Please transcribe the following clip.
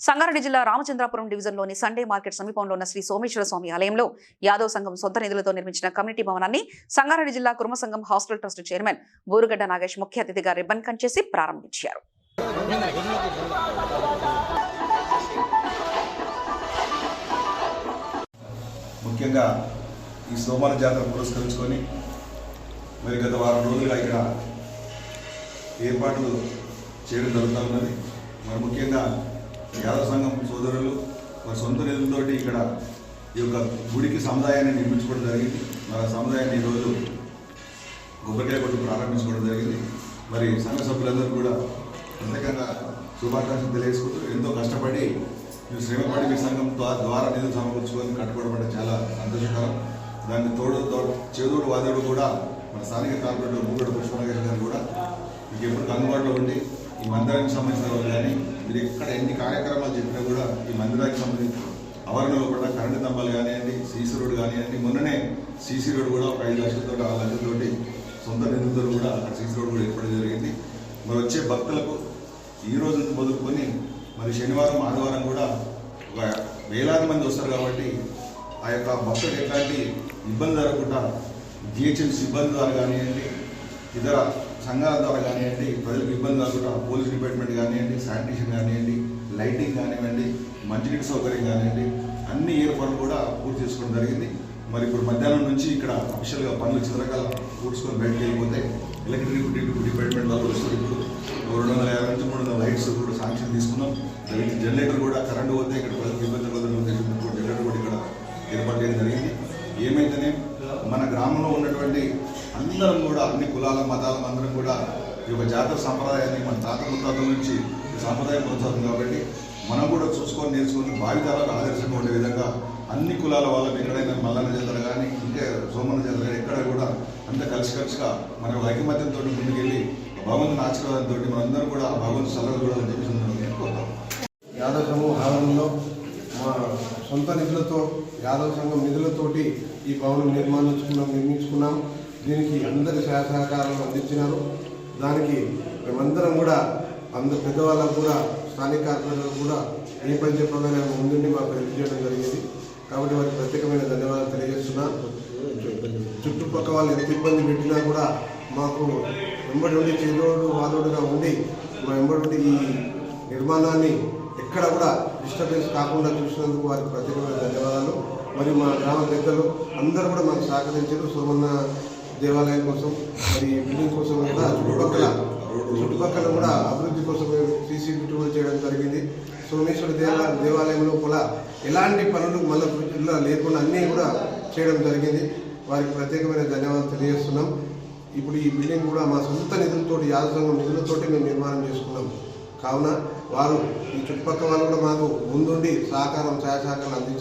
సంగారెడ్డి జిల్లా రామచంద్రాపురం డివిజన్లోని Sunday market సమీపంలో ఉన్న శ్రీ సోమేశ్వర స్వామి ఆలయంలో యాదవ్ సంఘం సొంత నిధులతో నిర్మించిన కమ్యూనిటీ భవనాన్ని సంగారెడ్డి జిల్లా కుర్మ సంఘం hostel trust chairman Burugadda Nagesh ముఖ్య అతిథిగా రిబ్బన్ కట్ చేసి ప్రారంభించారు. ముఖ్యంగా ఈ సోమవార జాతర పురస్కరించుకొని మరి గత వారం రోజులుగా ఇక్కడ ఏర్పాట్లు చేయడం జరుగుతూ ఉన్నది. మరి ముఖ్యంగా యాదవ సంఘం సోదరులు మరి సొంత నిధులతోటి ఇక్కడ ఈ యొక్క గుడికి సముదాయాన్ని నిర్మించుకోవడం జరిగింది. మరి ఆ సముదాయాన్ని ఈరోజు కొబ్బరికాయ కొట్టు ప్రారంభించుకోవడం జరిగింది. మరి సంఘ సభ్యులందరూ కూడా ప్రత్యేకంగా శుభాకాంక్షలు తెలియజేసుకుంటూ ఎంతో కష్టపడి మీరు శ్రమపడి మీ సంఘం ద్వారా నిధులు సమకూర్చుకొని కట్టుకోవడం చాలా సంతోషకరం. దానికి చేదోడు వాదోడు కూడా మన స్థానిక కార్పొరేటర్ మూగడ పుష్పనాగేష్ గారు కూడా మీకు ఎప్పుడు అందుబాటులో ఉండి ఈ మందిరానికి సంబంధించిన వాళ్ళు కానీ మీరు ఎక్కడ ఎన్ని కార్యక్రమాలు చెప్పినా కూడా ఈ మందిరానికి సంబంధించిన ఆవరణలో కూడా కరెంటు స్తంభాలు కానివ్వండి, సీసీ రోడ్డు కానివ్వండి, మొన్ననే సీసీ రోడ్డు కూడా ఒక 5 లక్షలతో 6 లక్షలతోటి సొంత నిధులతో కూడా అక్కడ సీసీ రోడ్డు కూడా ఏర్పడడం జరిగింది. మరి వచ్చే భక్తులకు ఈ రోజు మొదలుకొని మరి శనివారం ఆదివారం కూడా ఒక వేలాది మంది వస్తారు కాబట్టి ఆ యొక్క భక్తులకు ఎట్లాంటి ఇబ్బంది జరగకుండా జిహెచ్ఎంసీ సిబ్బంది ద్వారా కానివ్వండి, ఇతర సంఘాల ద్వారా కానివ్వండి, ప్రజలకు ఇబ్బంది కాకుండా పోలీస్ డిపార్ట్మెంట్ కానివ్వండి, శానిటేషన్ కానివ్వండి, లైటింగ్ కానివ్వండి, మంచినీటి సౌకర్యం కానివ్వండి, అన్ని ఏర్పాట్లు కూడా పూర్తి చేసుకోవడం జరిగింది. మరి ఇప్పుడు మధ్యాహ్నం నుంచి ఇక్కడ అఫీషియల్గా పనులు చిత్రకాల పూడ్చుకొని బయటకు వెళ్ళిపోతే ఎలక్ట్రిక్ డిపార్ట్మెంట్ వాళ్ళు వస్తారు. ఇప్పుడు 250 నుంచి 300 లైట్స్ కూడా శాంక్షన్ తీసుకున్నాం. జనరేటర్ కూడా కరెంటు పోతే ఇక్కడ ప్రజలకు ఇబ్బంది పడుతున్న జనరేటర్ కూడా ఇక్కడ ఏర్పాటు చేయడం జరిగింది. ఏమైతేనే మన గ్రామంలో ఉన్నటువంటి అందరం కూడా అన్ని కులాల మతాల అందరం కూడా ఈ యొక్క జాతర సంప్రదాయాన్ని మన తాత ముత్తాతల నుంచి ఈ సంప్రదాయం కొనసాగుతుంది కాబట్టి మనం కూడా చూసుకొని నేర్చుకొని భావితరాలకు ఆదర్శంగా ఉండే విధంగా అన్ని కులాల వాళ్ళని ఎక్కడైనా మల్లన్న జాతర కానీ ఇంకా సోమన్న జాతర కానీ ఎక్కడ కూడా అంత కలిసిగా మన ఐకమత్యంతో ముందుకెళ్ళి భగవంతుని ఆశీర్వాదంతో మనందరం కూడా భగవంతు సలహా కూడా అని చెప్పి కోరుతాం. యాదవ సంఘం ఆవరణలో మా సొంత నిధులతో యాదవ సంఘం నిధులతోటి ఈ భవనం నిర్మించుకున్నాం. దీనికి అందరి సహకారాలు అందించినారు. దానికి మేమందరం కూడా అందరు పెద్దవాళ్ళకు కూడా స్థానిక కార్పొరేటర్లకు కూడా ఏ పని చెప్పగానే ముందుండి మాకు హెల్ప్ చేయడం జరిగింది. కాబట్టి వారికి ప్రత్యేకమైన ధన్యవాదాలు తెలియజేస్తున్నా. చుట్టుపక్కల వాళ్ళు ఎంత ఇబ్బంది పెట్టినా కూడా మాకు వెంబడి ఉండి చేదోడు వాదోడుగా ఉండి మా వెంబడి ఉండి ఈ నిర్మాణాన్ని ఎక్కడ కూడా డిస్టర్బెన్స్ కాకుండా చూసినందుకు వారికి ప్రత్యేకమైన ధన్యవాదాలు. మరి మా గ్రామ పెద్దలు అందరూ కూడా మాకు సహకరించారు. సోమన్న దేవాలయం కోసం మరి బిల్డింగ్ కోసం కూడా చుట్టుపక్కల కూడా అభివృద్ధి కోసం సీసీ కూడా చేయడం జరిగింది. సోమేశ్వర దేవాలయంలో కూడా ఎలాంటి పనులు మళ్ళీ జిల్లా లేకుండా అన్నీ కూడా చేయడం జరిగింది. వారికి ప్రత్యేకమైన ధన్యవాదాలు తెలియజేస్తున్నాం. ఇప్పుడు ఈ బిల్డింగ్ కూడా మా సొంత నిధులతో యాదవ సంఘం నిధులతోటి మేము నిర్మాణం చేసుకున్నాం. కావున వారు ఈ చుట్టుపక్కల వాళ్ళు కూడా మాకు ముందుండి సహకారం అందించారు.